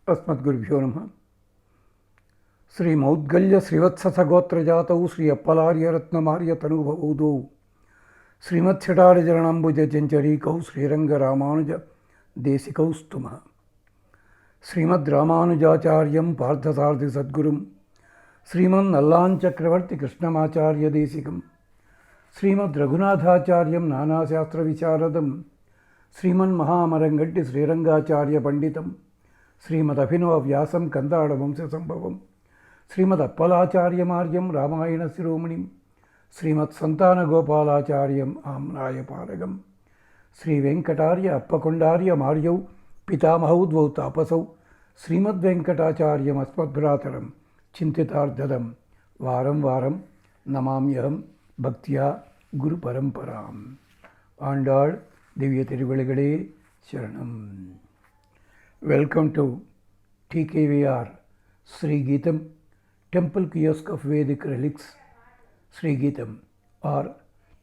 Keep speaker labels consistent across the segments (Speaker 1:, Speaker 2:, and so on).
Speaker 1: अस्मद्गुरुभ्यो नमः. श्रीमौद्गल्य श्रीवत्ससगोत्रजातौ श्री अप्पलार्यरत्नमार्यतनुभवौदौ श्रीमच्छटारिचरणम्बुजचञ्चरीकौ श्रीरङ्गरामानुज देशिकौ स्तुमः. श्रीमद्रामानुजाचार्यं पार्थसारथिसद्गुरुं श्रीमन्नल्लाञ्चक्रवर्तिकृष्णमाचार्यदेशिकं श्रीमद्रघुनाथाचार्यं नानाशास्त्रविशारदं श्रीमन्महामरङ्गड्डि श्रीरङ्गाचार्यपण्डितं श्रीमदभिनवव्यासं कन्दाडवंशसम्भवं श्रीमदप्पलाचार्यमार्यं रामायणशिरोमणिं श्रीमत्सन्तानगोपालाचार्यम् आम्नायपारगं श्रीवेङ्कटार्य अप्पकोण्डार्य मार्यौ पितामहौ द्वौ तापसौ श्रीमद्वेङ्कटाचार्यमस्मद्भ्रातरं चिन्तितार्धदं वारं वारं नमाम्यहं भक्त्या गुरुपरम्पराम्. ஆண்டாள் திவ்ய திருவழிகளே சரணம். Welcome to TKVR Sri Geetam Temple Kiosk of Vedic Relics, Sri Geetam or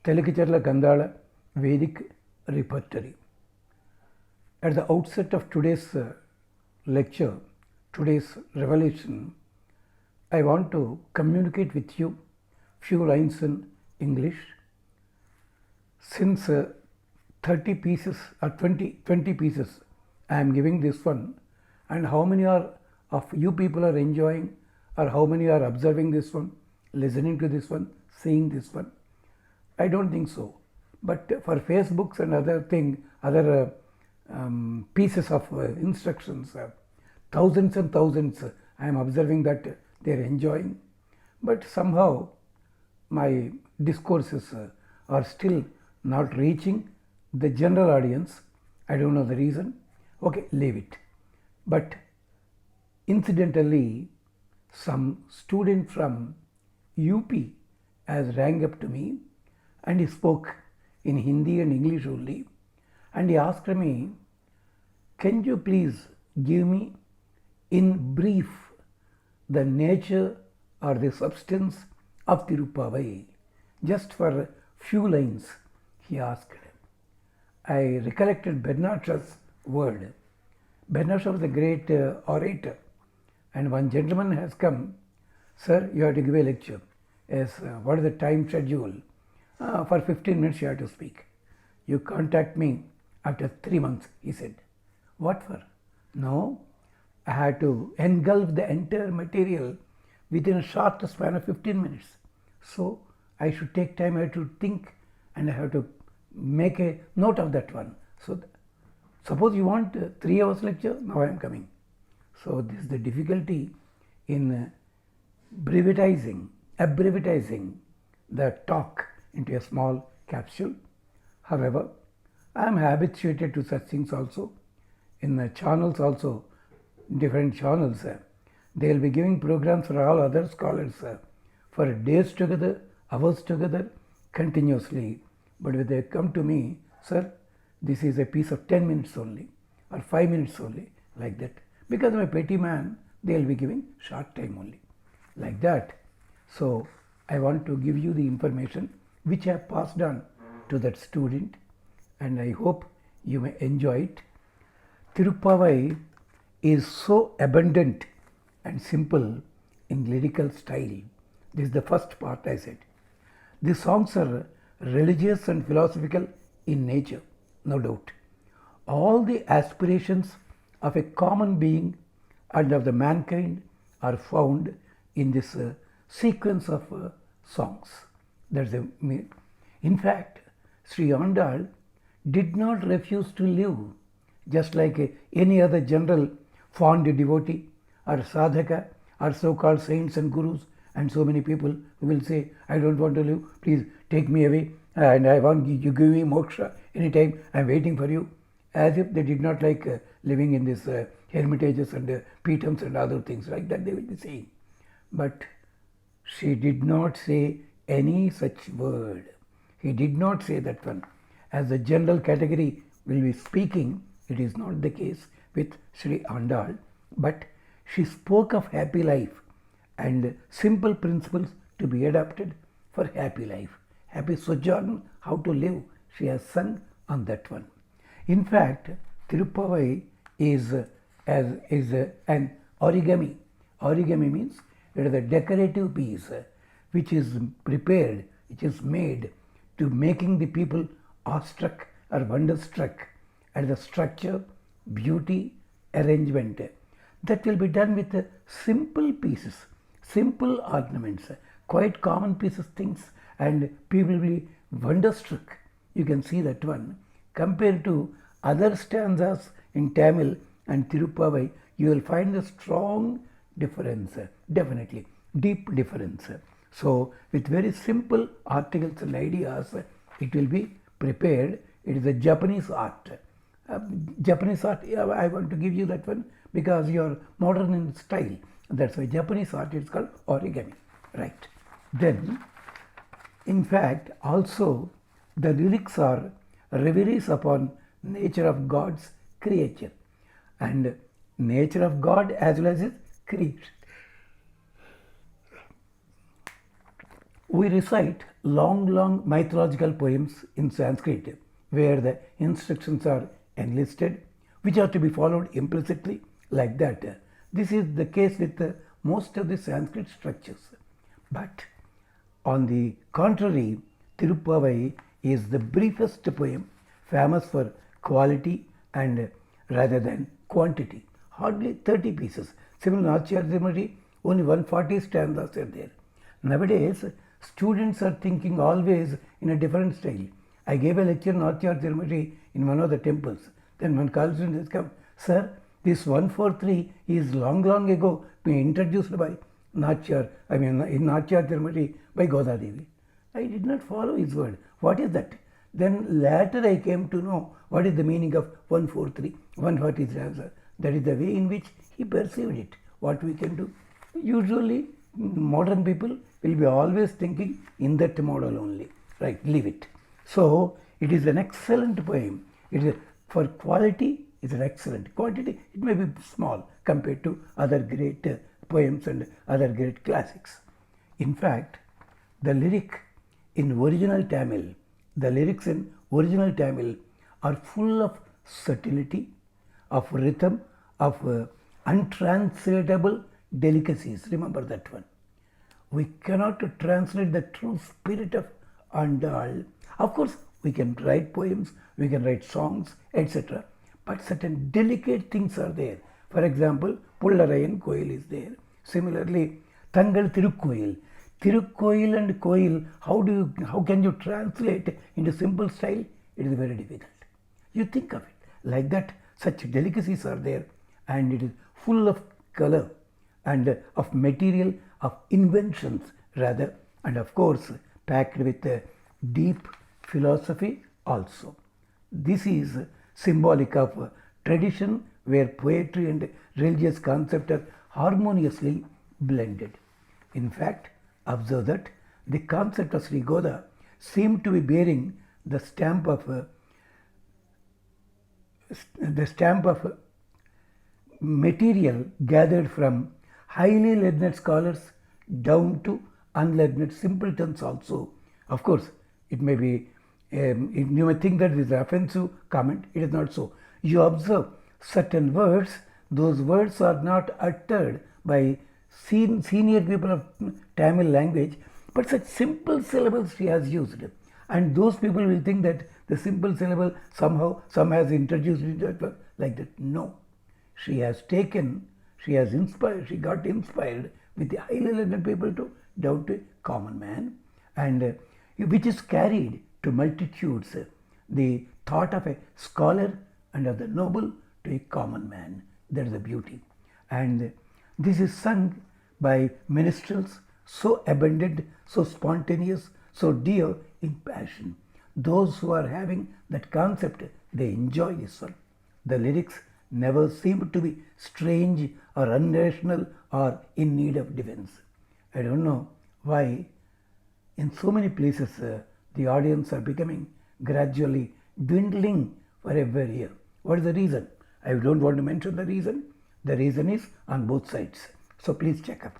Speaker 1: Telakicharla Gandhala Vedic Repertory. At the outset of today's lecture, today's revelation, I want to communicate with you few lines in English. Since 30 pieces or 20 pieces I am giving this one, and how many of you people are enjoying, or how many are observing this one, listening to this one, seeing this one, I don't think so. But for Facebooks and other pieces of instructions, thousands and thousands, I am observing that they are enjoying, but somehow my discourses are still not reaching the general audience. I don't know the reason. Okay, leave it. But incidentally, some student from UP has rang up to me, and he spoke in Hindi and English only, and he asked me, can you please give me in brief the nature or the substance of Tirupavai, just for a few lines, he asked. I recollected Bernard Shaw's word. Bernard Shaw was a great orator, and one gentleman has come, sir, you have to give a lecture. Yes, what is the time schedule? For 15 minutes you have to speak. You contact me after 3 months, he said. What for? No, I had to engulf the entire material within a short span of 15 minutes. So I should take time, I have to think, and I have to make a note of that one. So suppose you want 3 hours lecture, now I am coming. So this is the difficulty in abbreviatizing the talk into a small capsule. However, I am habituated to such things also. In the channels also, different channels, they will be giving programs for all other scholars for days together, hours together, continuously. But when they come to me, sir, this is a piece of 10 minutes only or 5 minutes only, like that. Because I'm a petty man, they will be giving short time only, like that. So I want to give you the information which I have passed on to that student, and I hope you may enjoy it. Tirupavai is so abundant and simple in lyrical style. This is the first part I said. These songs are religious and philosophical in nature, no doubt. All the aspirations of a common being and of the mankind are found in this sequence of songs. In fact, Sri Andal did not refuse to live, just like any other general fond devotee or sadhaka or so-called saints and gurus, and so many people who will say, I don't want to live, please take me away, and I want you to give me moksha anytime, I am waiting for you. As if they did not like living in these hermitages and peetums and other things like that, they will be saying. But she did not say any such word. He did not say that one. As the general category will be speaking, it is not the case with Sri Andal, but she spoke of happy life and simple principles to be adopted for happy life. Happy sojourn, how to live, she has sung on that one. In fact, Tirupavai is as is an origami. Origami means it is a decorative piece which is prepared, which is made to making the people awestruck or wonderstruck at the structure, beauty, arrangement. That will be done with simple pieces, simple ornaments, quite common pieces, things, and people will be wonderstruck. You can see that one. Compared to other stanzas in Tamil and Tirupavai, you will find a strong difference, definitely, deep difference. So, with very simple articles and ideas, it will be prepared. It is a Japanese art. Japanese art, I want to give you that one because you are modern in style. That's why Japanese art is called origami, right? Then, in fact, also the lyrics are reveries upon nature of God's creature and nature of God as well as His creation. We recite long mythological poems in Sanskrit where the instructions are enlisted, which are to be followed implicitly like that. This is the case with most of the Sanskrit structures. But on the contrary, Tirupavai is the briefest poem, famous for quality and rather than quantity. Hardly 30 pieces. Similar Nachyar only 140 stanzas are there. Nowadays, students are thinking always in a different style. I gave a lecture in Nachyar in one of the temples. Then one college student has come, sir, this 143 is long ago been introduced by Nachyar, in Nachyar by Godadevi. I did not follow his word. What is that? Then later I came to know what is the meaning of 143, 140 stanza. That is the way in which he perceived it. What we can do? Usually modern people will be always thinking in that model only. Right, leave it. So it is an excellent poem. It is for quality, it's an excellent. Quantity, it may be small compared to other great poems and other great classics. In fact, the lyric in original Tamil, the lyrics in original Tamil are full of subtlety, of rhythm, of untranslatable delicacies. Remember that one. We cannot translate the true spirit of Andal. Of course, we can write poems, we can write songs, etc. But certain delicate things are there. For example, Pullarayan Koil is there. Similarly, Tangal Tirukkoil. Tirukkoil and Koil, how can you translate into simple style? It is very difficult. You think of it like that. Such delicacies are there, and it is full of color and of material, of inventions rather, and of course packed with deep philosophy also. This is symbolic of tradition where poetry and religious concept are harmoniously blended. In fact, observe that the concept of Sri Goda seemed to be bearing the stamp of material gathered from highly learned scholars down to unlearned simpletons also. Of course, it may be, you may think that this is an offensive comment. It is not so. You observe certain words, those words are not uttered by senior people of Tamil language, but such simple syllables she has used. And those people will think that the simple syllable somehow, some has introduced it like that. No. She has inspired, she got inspired with the highly learned people to down to a common man, and which is carried to multitudes, the thought of a scholar and of the noble to a common man. That is the beauty. And this is sung by minstrels, so abundant, so spontaneous, so dear in passion. Those who are having that concept, they enjoy this one. The lyrics never seem to be strange or unrational or in need of defense. I don't know why in so many places the audience are becoming gradually dwindling for every year. What is the reason? I don't want to mention the reason. The reason is on both sides. So please check up.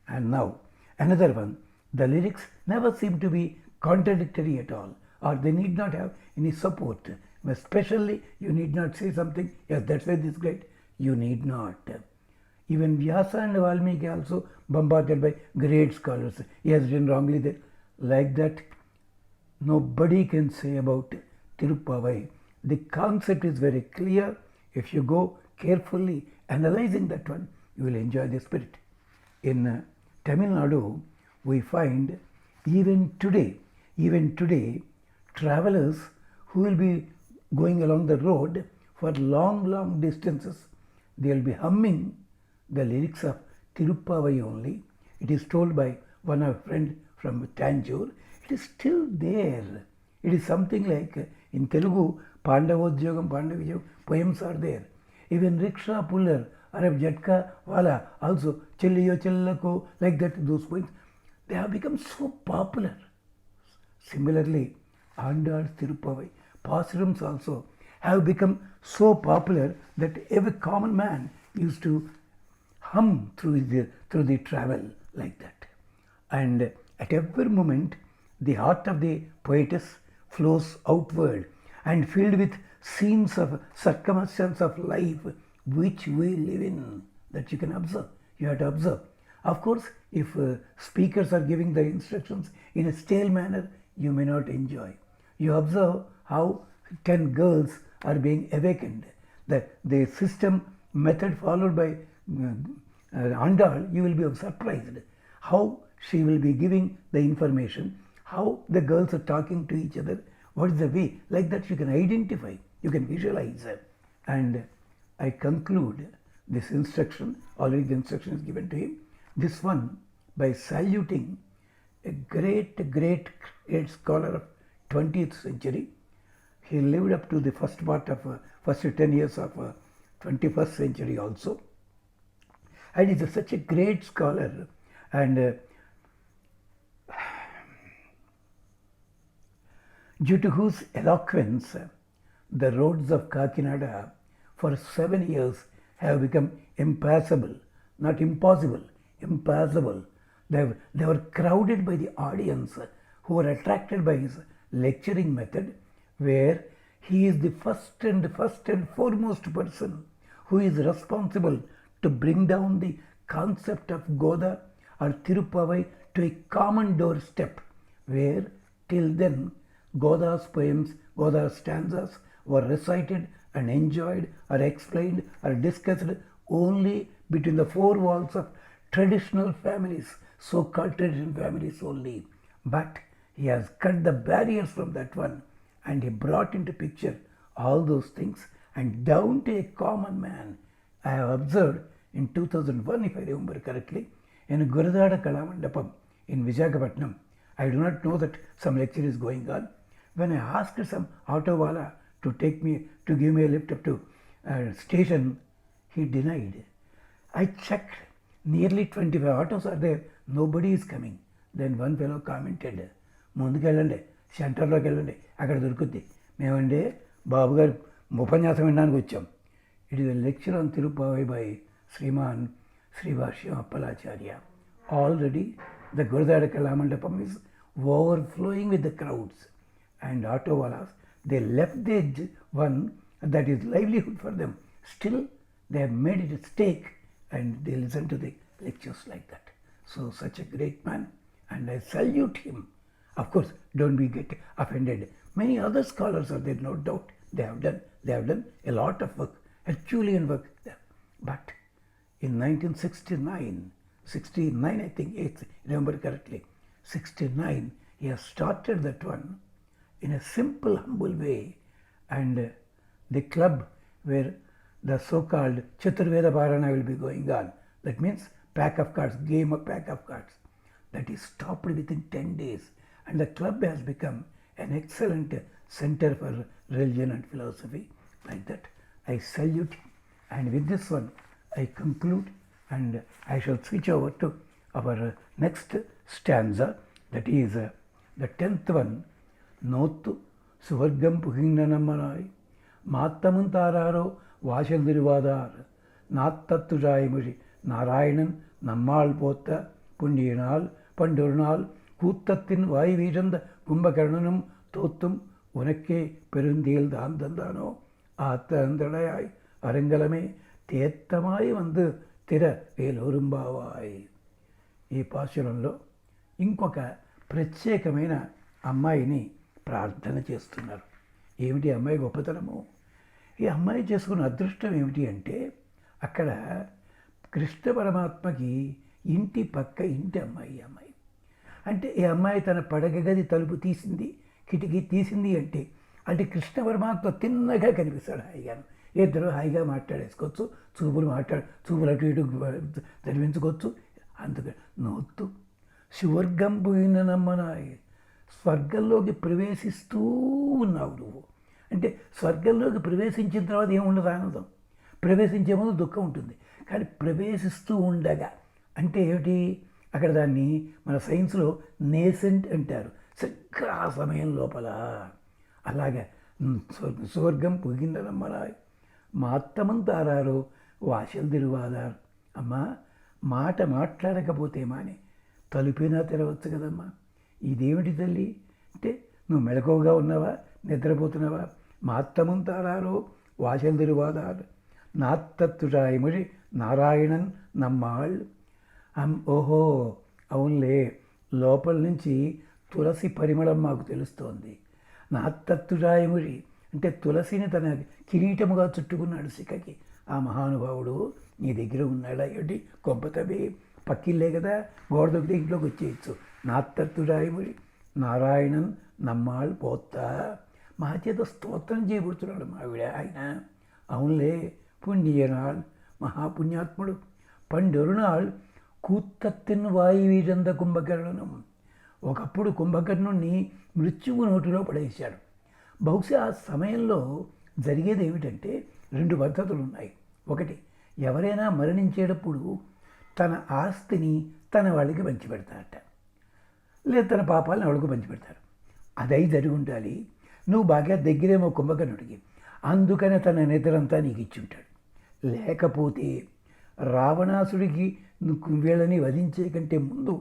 Speaker 1: And now another one. The lyrics never seem to be contradictory at all, or they need not have any support. Especially, you need not say something, yes, that's why this is great. You need not. Even Vyasa and Valmiki also bombarded by great scholars. He has written wrongly there. Like that, nobody can say about Tirupavai. The concept is very clear. If you go carefully analyzing that one, you will enjoy the spirit. In Tamil Nadu, we find even today, travelers who will be going along the road for long distances, they will be humming the lyrics of Tirupavai only. It is told by one of our friend from Tanjore. It is still there. It is something like in Telugu, Pandavodjogam, Pandavijogam, poems are there. Even rickshaw puller, Arab Jatka Wala, also Chelliyo Chellako, like that, those poems, they have become so popular. Similarly, Andal Tirupavai, Pasarams also have become so popular that every common man used to hum through the travel like that. And at every moment, the heart of the poetess flows outward and filled with scenes of circumstances of life which we live in. That you can observe. You have to observe. Of course, if speakers are giving the instructions in a stale manner, you may not enjoy. You observe how 10 girls are being awakened. The system method followed by Andal, you will be surprised how she will be giving the information, how the girls are talking to each other, what is the way, like that you can identify, you can visualize. And I conclude this instruction, already the instruction is given to him, this one by saluting a great scholar of 20th century. He lived up to the first part of first 10 years of 21st century also. And he's such a great scholar, and due to whose eloquence, the roads of Kakinada for 7 years have become impassable, not impossible, impassable. They were crowded by the audience who were attracted by his lecturing method, where he is the first and foremost person who is responsible to bring down the concept of Goda or Tirupavai to a common doorstep, where till then Goda's poems, Goda's stanzas were recited and enjoyed or explained or discussed only between the four walls of traditional families, so-called traditional families only. But he has cut the barriers from that one, and he brought into picture all those things and down to a common man. I have observed in 2001, if I remember correctly, in Gurudada Kalamandapam in Visakhapatnam. I do not know that some lecture is going on. When I asked some autowala to give me a lift up to station, he denied. I checked, nearly 25 autos are there, nobody is coming. Then one fellow commented, ముందుకెళ్ళండి సెంటర్లోకి వెళ్ళండి అక్కడ దొరుకుద్ది. మేమండి బాబు గారు ఉపన్యాసం వినడానికి వచ్చాం. It is a lecture on Tirupati by Shriman Shribhashyam Appalacharya. Already the Gurudada Kalamandapam is overflowing with the crowds, and autowalas, they left the one that is livelihood for them. Still they have made it a stake and they listen to the lectures like that. So such a great man, and I salute him. Of course, don't be get offended. Many other scholars are there, no doubt. They have done a lot of work, Herculean work there. But in 1969, I think, if I remember correctly, 69, he has started that one in a simple, humble way, and the club where the so-called Chaturveda Parana will be going on, that means pack of cards, game of pack of cards, that is stopped within 10 days, and the club has become an excellent center for religion and philosophy. Like that, I salute him. And with this one, I conclude, and I shall switch over to our next stanza, that is the 10th one. Nottu Suvargam Puhinanamanai Mattamun Tararo Vashal Dirvadar Nattattu Jaimushi Narayanan Nammal Pota Pundiyanal Pandurnal Kuttathin Vai Vijanda Kumbakaranam Totum Unake Perundil Dandandano Atandradayai Arangalame తేత్తమాయి వందు తిర వేలూరుంబావాయ్. ఈ పాశురంలో ఇంకొక ప్రత్యేకమైన అమ్మాయిని ప్రార్థన చేస్తున్నారు. ఏమిటి అమ్మాయి గొప్పతనము? ఈ అమ్మాయి చేసుకున్న అదృష్టం ఏమిటి అంటే, అక్కడ కృష్ణ పరమాత్మకి ఇంటి పక్క ఇంటి అమ్మాయి అంటే ఈ అమ్మాయి తన పడగ గది తలుపు తీసింది, కిటికీ తీసింది అంటే కృష్ణ పరమాత్మ తిన్నగా కనిపిస్తాడు. హాయిగాను ఇద్దరు హాయిగా మాట్లాడేసుకోవచ్చు, చూపులు అటు ఇటు చదివించుకోవచ్చు. అందుకని నోత్తు స్వర్గం పోయిన నమ్మనాయి, స్వర్గంలోకి ప్రవేశిస్తూ ఉన్నావు నువ్వు. అంటే స్వర్గంలోకి ప్రవేశించిన తర్వాత ఏముండదు ఆనందం, ప్రవేశించే ముందు దుఃఖం ఉంటుంది. కానీ ప్రవేశిస్తూ ఉండగా అంటే ఏమిటి? అక్కడ దాన్ని మన సైన్స్లో నేసెంట్ అంటారు. సరిగ్గా ఆ సమయం లోపల అలాగే స్వర్గం పొగిందనమ్మరాయ్ మాత్తమంతారారో వాశలు తిరువాదారు. అమ్మా, మాట మాట్లాడకపోతే మాని తలుపైనా తెరవచ్చు కదమ్మా. ఇదేమిటి తల్లి అంటే, నువ్వు మెళకువగా ఉన్నావా, నిద్రపోతున్నావా? మాత్తమంతారారో వాశలు తిరువాదారు నాత్తత్తుటాయముడి నారాయణన్ నమ్మాళ్ళు. ఓహో అవునులే, లోపల నుంచి తులసి పరిమళం మాకు తెలుస్తోంది. నాత్తత్తుటాయముడి అంటే తులసిని తన కిరీటముగా చుట్టుకున్నాడు శిఖకి. ఆ మహానుభావుడు నీ దగ్గర ఉన్నాడా ఏమిటి? కొంపతవి పక్కిల్లే కదా, గోడ దొక్కితే ఇంట్లోకి వచ్చేయచ్చు. నాత్తత్తుటాయముడి నారాయణన్ నమ్మాళ్ళు పోతా. మా చేత స్తోత్రం చేయబడుతున్నాడు మావిడ ఆయన. అవునులే, పుణ్యనాళ్ మహాపుణ్యాత్ముడు. పండొరునాళ్ కూత్తత్తిన్ వాయువీరంద కుంభకర్ణనం. ఒకప్పుడు కుంభకర్ణుణ్ణి మృత్యువు నోటిలో పడేశాడు. బహుశా ఆ సమయంలో జరిగేది ఏమిటంటే, 2 పద్ధతులు ఉన్నాయి. ఒకటి, ఎవరైనా మరణించేటప్పుడు తన ఆస్తిని తన వాళ్ళకి పంచిపెడతారట, లేదా తన పాపాలను ఎవరికి పంచిపెడతారు. అదై జరిగి ఉండాలి. నువ్వు బాగా దగ్గరేమో కుంభకర్ణుడికి, అందుకనే తన నిద్రంతా నీకు ఇచ్చుంటాడు. లేకపోతే రావణాసుడికి వీళ్ళని వధించే కంటే ముందు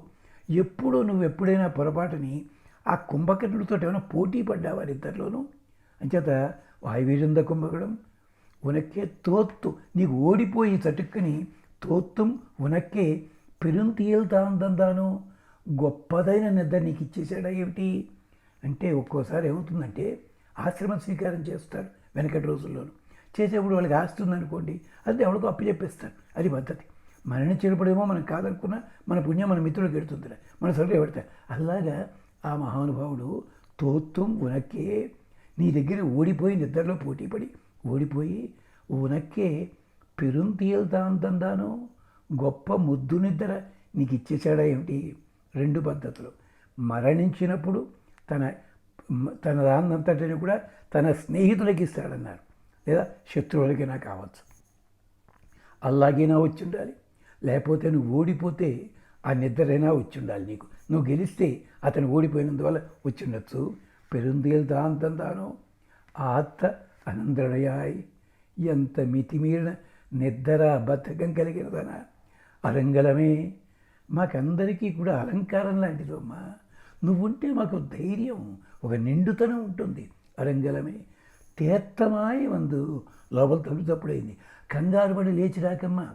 Speaker 1: నువ్వు ఎప్పుడైనా పొరపాటుని ఆ కుంభకర్ణుడితో ఏమైనా పోటీ పడ్డావా ఇద్దరిలోనూ? అంచేత వాయువీరంద కుంభకడం ఉనక్కే తోత్తు, నీకు ఓడిపోయి చటుక్కని తోత్తం ఉనక్కే పెరుంతీయల్తాందాను, గొప్పదైన నిద్ర నీకు ఇచ్చేసాడా ఏమిటి అంటే, ఒక్కోసారి ఏమవుతుందంటే ఆశ్రమం స్వీకారం చేస్తారు వెనకటి రోజుల్లోనూ. చేసేప్పుడు వాళ్ళకి ఆస్తి ఉందనుకోండి, అది ఎవరికో అప్పచెప్పేస్తారు. అది పద్ధతి. మరణించేటప్పుడేమో మనం కాదనుకున్నా మన పుణ్యం మన మిత్రుడికి ఎడుతుందిరా, మన సరుకు పెడతారు. అలాగా ఆ మహానుభావుడు తోత్వం ఉనక్కే, నీ దగ్గర ఓడిపోయి నిద్రలో పోటీపడి ఓడిపోయి ఉనక్కే పెరుంతీయల్తాందాను, గొప్ప ముద్దు నిద్ర నీకు ఇచ్చేసాడా ఏమిటి? 2 పద్ధతులు. మరణించినప్పుడు తన దాన్నంతటిని కూడా తన స్నేహితులకి ఇస్తాడన్నారు, లేదా శత్రువులకైనా కావచ్చు. అలాగైనా వచ్చి ఉండాలి. లేకపోతే నువ్వు ఓడిపోతే ఆ నిద్రైనా వచ్చి ఉండాలి నీకు. నువ్వు గెలిస్తే అతను ఓడిపోయినందువల్ల వచ్చి ఉండొచ్చు. పెరుందేల్తాంతాను ఆత్త అనందరయాయ్, ఎంత మితిమీరిన నిద్ర బద్ధకం కలిగినదన అరంగలమే. మాకందరికీ కూడా అలంకారం లాంటిదమ్మా. నువ్వుంటే మాకు ధైర్యం, ఒక నిండుతనం ఉంటుంది. అరంగలమే తీర్థమాయి వందు. లోపల తలుపుతప్పుడైంది. కంగారు పడి లేచి రాకమ్మా,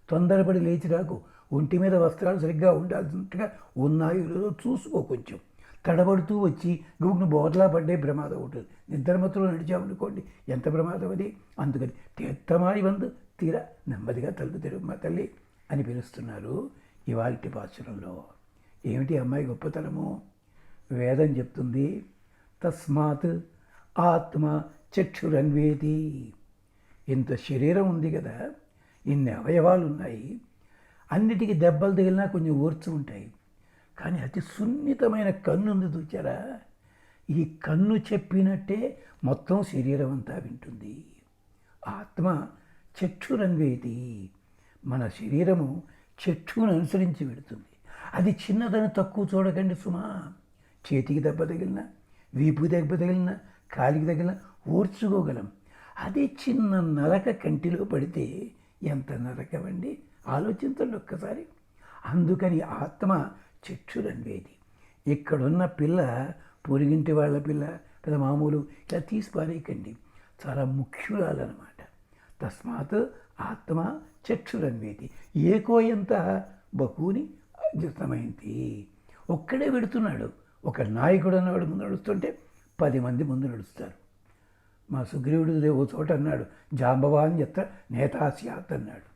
Speaker 1: తొందరపడి లేచి రాకు. ఒంటి మీద వస్త్రాలు సరిగ్గా ఉండాల్సినట్టుగా ఉన్నాయో లేదో చూసుకో. కొంచెం తడబడుతూ వచ్చి నువ్వు బోర్లా పడ్డే ప్రమాదం ఉంటుంది. నిద్రమత్తులో నడిచామనుకోండి, ఎంత ప్రమాదం అది. అందుకని తీర్థమాయి వందు తీర, నెమ్మదిగా తలుపు తెరుమ్మా తల్లి అని పిలుస్తున్నారు ఇవాల్టి పాశురంలో. ఏమిటి అమ్మాయి గొప్పతనము? వేదం చెప్తుంది, తస్మాత్ ఆత్మ చక్షురన్వేతి. ఇంత శరీరం ఉంది కదా, ఇన్ని అవయవాలు ఉన్నాయి, అన్నిటికీ దెబ్బలు తగిలినా కొంచెం ఓర్చు ఉంటాయి. కానీ అతి సున్నితమైన కన్ను ఉంది చూచారా? ఈ కన్ను చెప్పినట్టే మొత్తం శరీరం అంతా వింటుంది. ఆత్మ చక్షురన్వేతి. మన శరీరము చక్షును అనుసరించి పెడుతుంది. అది చిన్నదని తక్కువ చూడకండి సుమా. చేతికి దెబ్బ తగిలినా, వీపు దెబ్బ తగిలినా, కాలికి తగిలినా ఓర్చుకోగలం. అదే చిన్న నరక కంటిలో పడితే ఎంత నరకమండి, ఆలోచించండి ఒక్కసారి. అందుకని ఆత్మ చక్షురన్వేది. ఇక్కడున్న పిల్ల పొరిగింటి వాళ్ళ పిల్ల, పెద్ద మామూలు ఇలా తీసి పారేయకండి, చాలా ముఖ్యురాలన్నమాట. తస్మాత్ ఆత్మ చక్షురన్వేతి ఏకోయంత బహూని అద్యుతమైంది. ఒక్కడే పెడుతున్నాడు. ఒక నాయకుడు అన్నవాడు ముందు నడుస్తుంటే 10 మంది ముందు నడుస్తారు. మా సుగ్రీవుడు ఓ చోట అన్నాడు, జాంబవాన్ ఎత్త నేతాస్యాత్ అన్నాడు.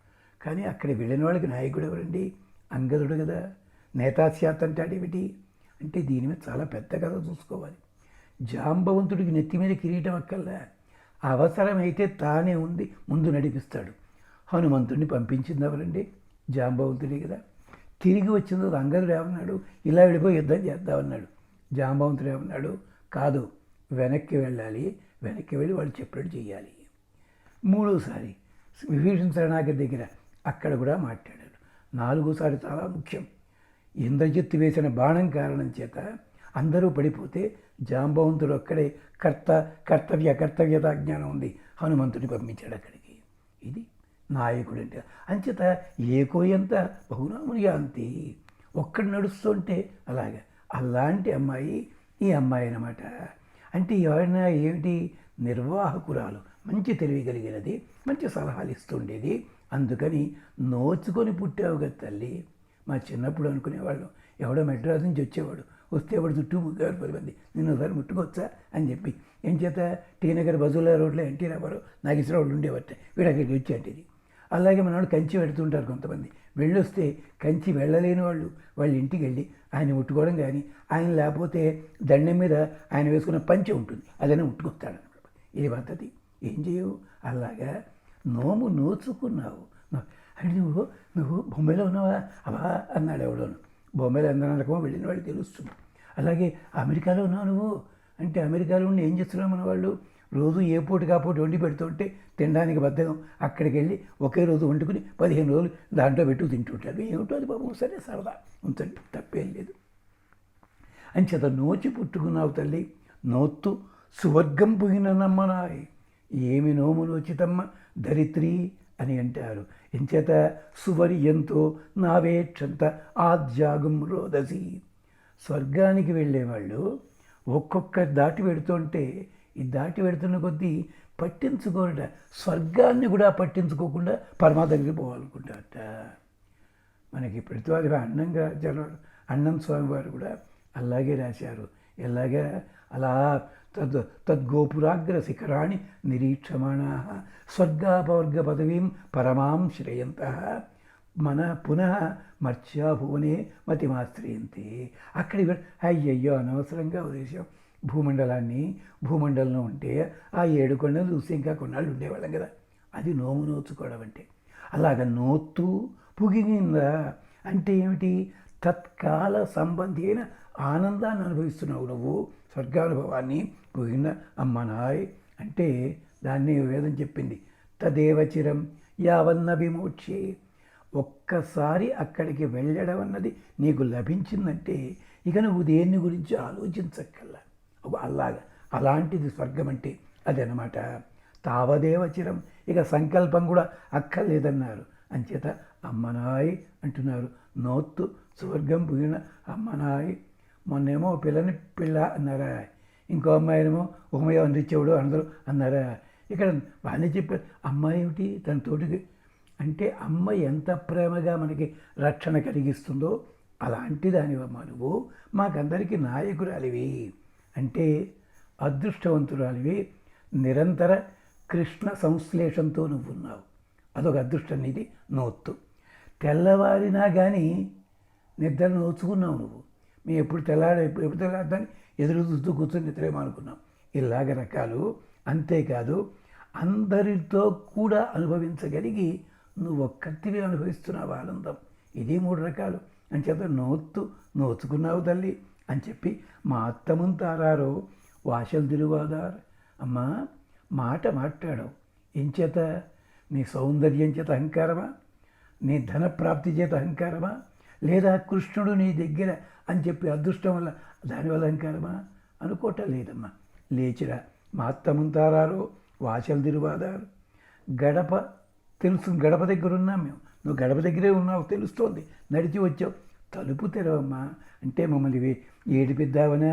Speaker 1: కానీ అక్కడ వెళ్ళిన వాళ్ళకి నాయకుడు ఎవరండి? అంగదుడు కదా. నేతాస్యాత్ అంటాడేమిటి అంటే దీని మీద చాలా పెద్ద కథ చూసుకోవాలి. జాంబవంతుడికి నెత్తి మీద కిరీటం అక్కల్లా, అవసరమైతే తానే ఉంది ముందు నడిపిస్తాడు. హనుమంతుడిని పంపించింది ఎవరండి? జాంబవంతుడే కదా. తిరిగి వచ్చిన తర్వాత అంగదుడు ఏమన్నాడు? ఇలా వెళ్ళిపోయి యుద్ధం చేద్దామన్నాడు. జాంబవంతుడు ఏమన్నాడు? కాదు, వెనక్కి వెళ్ళాలి, వెనక్కి వెళ్ళి వాళ్ళు చెప్పినట్టు చేయాలి. మూడోసారి విభీషణ శరణాగతి దగ్గర అక్కడ కూడా మాట్లాడాడు. నాలుగోసారి చాలా ముఖ్యం. ఇంద్రజిత్తు వేసిన బాణం కారణం చేత అందరూ పడిపోతే జాంబవంతుడు అక్కడే కర్తవ్యత జ్ఞానం ఉంది, హనుమంతుడిని పంపించాడు అక్కడికి. ఇది నాయకుడు అంటే. అంచేత ఏకోయంత బహునాముని అంతి, ఒక్కడు నడుస్తుంటే అలాగా. అలాంటి అమ్మాయి ఈ అమ్మాయి అన్నమాట. అంటే ఎవరైనా ఏమిటి? నిర్వాహకురాలు, మంచి తెలివి కలిగినది, మంచి సలహాలు ఇస్తుండేది. అందుకని నోచుకొని పుట్టావు కదా తల్లి. మా చిన్నప్పుడు అనుకునేవాళ్ళు, ఎవడో మెడ్రాస్ నుంచి వచ్చేవాడు, వస్తే వాడు చుట్టూ 30 మంది నిన్ను ఒకసారి ముట్టుకోవచ్చా అని చెప్పి. ఏం చేత టీ నగర్ బజుల్లా రోడ్లో ఎన్టీ రామారావు నాగేశ్వరరావు ఉండేవాట, వీడు అక్కడికి వచ్చి అంటేది. అలాగే మనవాడు కంచి పెడుతుంటారు కొంతమంది. వెళ్ళొస్తే కంచి వెళ్ళలేని వాళ్ళు వాళ్ళ ఇంటికి వెళ్ళి ఆయన ముట్టుకోవడం కానీ, ఆయన లేకపోతే దండం మీద ఆయన వేసుకున్న పంచె ఉంటుంది, అదైనా ముట్టుకొస్తాడనమాట. ఇది పద్ధతి. ఏం చేయవు? అలాగా నోచుకున్నావు అంటే నువ్వు బొంబాయిలో ఉన్నావా? అవా అన్నాడు ఎవడోను. బొంబాయిలో ఎందరకమో వెళ్ళిన వాళ్ళు తెలుస్తుంది. అలాగే అమెరికాలో ఉన్నావు నువ్వు అంటే, అమెరికాలో ఉండి ఏం చేస్తున్నావు మన వాళ్ళు? రోజు ఏ పూట కాపోటీ వండి పెడుతుంటే తినడానికి బద్ధకం, అక్కడికి వెళ్ళి ఒకే రోజు వండుకుని 15 రోజులు దాంట్లో పెట్టు తింటుంటారు. ఏమిటో అది బాబు, సరే సరదా ఉంచండి, తప్పేం లేదు. అంచేత నోచి పుట్టుకున్నావు తల్లి. నోత్తు సువర్గం పుగిన నమ్మనాయ్, ఏమి నోము నోచితమ్మ ధరిత్రి అని అంటారు. ఎంచేత సువర్యంతో నావేక్షంత ఆద్యాగం రోదసి. స్వర్గానికి వెళ్ళేవాళ్ళు ఒక్కొక్క దాటి పెడుతుంటే, ఈ దాటి పెడుతున్న కొద్దీ పట్టించుకోరట. స్వర్గాన్ని కూడా పట్టించుకోకుండా పరమాత్మ దగ్గరికి పోవాలనుకుంటారట. మనకి ప్రతివాది అన్నంగా చదవడం, అన్నం స్వామి వారు కూడా అలాగే రాశారు. ఎలాగా? అలా తద్గోపురాగ్ర శిఖరాణి నిరీక్షమాణ స్వర్గాపవర్గ పదవీం పరమాం శ్రేయంత మన పునః మర్త్యా భువనే మతిమాశ్రయంతే. అక్కడికి అయ్యయ్యో అనవసరంగా ఉద్దేశం. భూమండలంలో ఉంటే ఆ 7 కొండలు చూసి ఇంకా కొన్నాళ్ళు ఉండేవాళ్ళం కదా. అది నోచుకోవడం అంటే. అలాగ నోత్తు పుగినిందా అంటే ఏమిటి? తత్కాల సంబంధి అయిన ఆనందాన్ని అనుభవిస్తున్నావు నువ్వు, స్వర్గానుభవాన్ని. పుగిన అమ్మనాయ్ అంటే దాన్ని వేదం చెప్పింది, తదేవచిరం యావన్న విమోక్షే. ఒక్కసారి అక్కడికి వెళ్ళడం అన్నది నీకు లభించిందంటే ఇక నువ్వు దేన్ని గురించి ఆలోచించక్కల్లా. అలాగా, అలాంటిది స్వర్గం అంటే అదనమాట. తావదేవచిరం, ఇక సంకల్పం కూడా అక్కర్లేదన్నారు. అంచేత అమ్మనాయ్ అంటున్నారు. నోత్తు స్వర్గం పుగిన అమ్మనాయ్. మొన్నేమో పిల్ల అన్నారా, ఇంకో అమ్మాయినేమో ఉమయ అందించేవాడు అందరూ అన్నారా. ఇక్కడ బాగానే చెప్పారు. అమ్మాయి ఏమిటి తన తోటికి అంటే, అమ్మ ఎంత ప్రేమగా మనకి రక్షణ కలిగిస్తుందో అలాంటి దానివమ్మ నువ్వు. మాకందరికీ నాయకురాలివి అంటే అదృష్టవంతురాలివి. నిరంతర కృష్ణ సంశ్లేషంతో నువ్వు ఉన్నావు. అదొక అదృష్టం నీది. నోత్తు తెల్లవారినా కానీ నిద్ర నోచుకున్నావు నువ్వు. మేము ఎప్పుడు తెల్లారదని ఎదురు చూస్తూ కూర్చొని నిద్రేమనుకున్నాం. ఇలాగ రకాలు. అంతేకాదు అందరితో కూడా అనుభవించగలిగి నువ్వు ఒక్కటివే అనుభవిస్తున్నావు ఆనందం. ఇది 3 రకాలు. అంచేత నోచుకున్నావు తల్లి అని చెప్పి మా అత్తమంతారారో వాశలు తిరువాదారు. అమ్మా మాట మాట్లాడవు. ఎంచేత? నీ సౌందర్యం చేత అహంకారమా? నీ ధనప్రాప్తి చేత అహంకారమా? లేదా కృష్ణుడు నీ దగ్గర అని చెప్పి అదృష్టం వల్ల దానివల్ల అహంకారమా? అనుకోవటం లేదమ్మా. లేచిరా. మా అత్తమంతారారో వాశలు తిరువాదారు. గడప తెలుసు, గడప దగ్గర ఉన్నాం మేము. నువ్వు గడప దగ్గరే ఉన్నావు తెలుస్తోంది. నడిచి వచ్చావు. తలుపు తెరవమ్మా అంటే మమ్మల్ని ఏడిపిద్దావనా?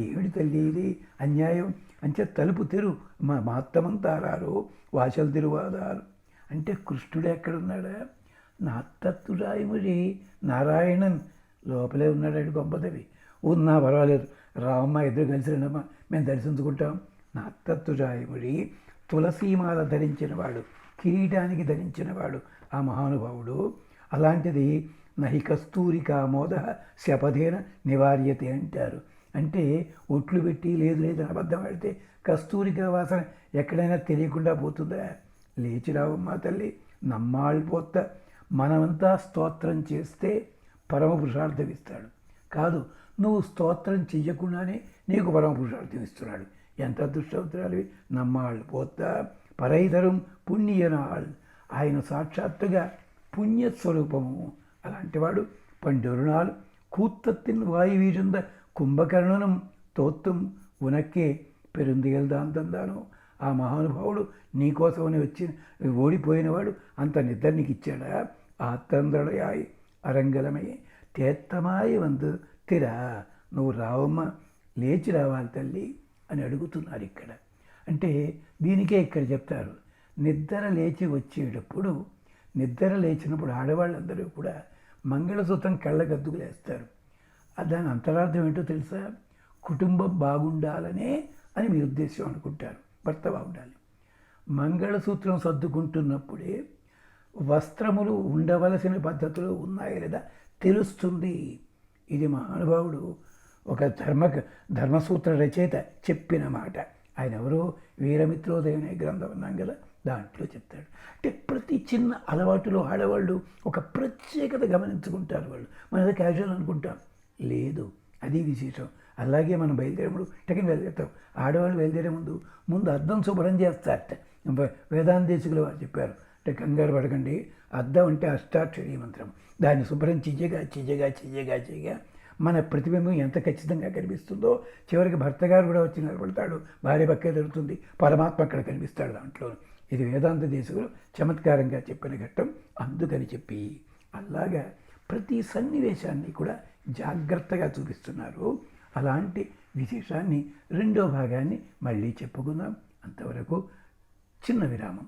Speaker 1: ఏమిటి తల్లి ఇది అన్యాయం. అంచే తలుపు తెరు. మా అత్తమంతారారో వాశలు తిరువాదారు అంటే కృష్ణుడు ఎక్కడున్నాడా? నాత్తత్తురాయముడి నారాయణన్ లోపలే ఉన్నాడు గొప్పదవి. ఉన్నా పర్వాలేదు, రామమ్మ ఇద్దరు కలిసి రండమ్మా, మేము దర్శించుకుంటాం. నాత్తత్తురాయముడి తులసీమాల ధరించినవాడు, కిరీటానికి ధరించినవాడు ఆ మహానుభావుడు. అలాంటిది నహి కస్తూరికా మోద శపథేన నివార్యతే అంటారు. అంటే ఒట్లు పెట్టి లేదు లేదని అబద్ధం ఆడితే కస్తూరికా వాసన ఎక్కడైనా తెలియకుండా పోతుందా? లేచి రావమ్మా తల్లి, నమ్మాళ్ళు పోత. మనమంతా స్తోత్రం చేస్తే పరమ పురుషార్థం ఇస్తాడు. కాదు, నువ్వు స్తోత్రం చెయ్యకుండానే నీకు పరమ పురుషార్థం ఇస్తున్నాడు. ఎంత అదృష్టవంతురాలివి. నమ్మాళ్ళు పోత పరైతరం పుణ్యనాళ్. ఆయన సాక్షాత్తుగా పుణ్యస్వరూపము. అలాంటివాడు పండొరునాள் கூத்தத்தின் வாய் வீழ்ந்த కుంభకర్ణనం తోత్తం ఉనక్కే పెరుందిగలదాం తందాను. ఆ మహానుభావుడు నీకోసమని వచ్చి ఓడిపోయినవాడు అంత నిద్ర నీకు ఇచ్చాడా? ఆత్తందడయాయి అరంగలమై తేత్తమాయి వందు తిరా, నువ్వు రావమ్మ, లేచి రావాలి తల్లి అని అడుగుతున్నారు ఇక్కడ. అంటే దీనికే ఇక్కడ చెప్తారు, నిద్ర లేచి వచ్చేటప్పుడు, నిద్ర లేచినప్పుడు ఆడవాళ్ళందరూ కూడా మంగళసూత్రం కళ్ళగద్దుకులేస్తారు. దాని అంతరార్థం ఏంటో తెలుసా? కుటుంబం బాగుండాలనే అని మీ ఉద్దేశం అనుకుంటారు. భర్త బాగుండాలి. మంగళసూత్రం సర్దుకుంటున్నప్పుడే వస్త్రములు ఉండవలసిన పద్ధతులు ఉన్నాయో లేదా తెలుస్తుంది. ఇది మహానుభావుడు ఒక ధర్మసూత్ర రచయిత చెప్పిన మాట. ఆయన ఎవరో వీరమిత్రోదయం అనే గ్రంథం ఉన్నాం కదా, దాంట్లో చెప్తాడు. అంటే ప్రతి చిన్న అలవాటులో ఆడవాళ్ళు ఒక ప్రత్యేకత గమనించుకుంటారు. వాళ్ళు మనం అది క్యాజువల్ అనుకుంటాం, లేదు, అది విశేషం. అలాగే మనం బయలుదేరేప్పుడు టెకిన్ బయలుదేరుతాం. ఆడవాళ్ళు బయలుదేరే ముందు అద్దం శుభ్రం చేస్తారట. వేదాంతేశకులు వారు చెప్పారు. అంటే కంగారు పడకండి, అద్దం అంటే అష్టాక్షరీ మంత్రం. దాన్ని శుభ్రం చెయ్యగా మన ప్రతిబింబం ఎంత ఖచ్చితంగా కనిపిస్తుందో చివరికి భర్త గారు కూడా వచ్చి నిలబడతాడు, భార్య పక్కే దొరుకుతుంది, పరమాత్మ అక్కడ కనిపిస్తాడు దాంట్లో. ఇది వేదాంత దేశకులు చమత్కారంగా చెప్పిన ఘట్టం. అందుకని చెప్పి అలాగా ప్రతి సన్నివేశాన్ని కూడా జాగ్రత్తగా చూపిస్తున్నారు. అలాంటి విశేషాన్ని రెండో భాగాన్ని మళ్ళీ చెప్పుకుందాం. అంతవరకు చిన్న విరామం.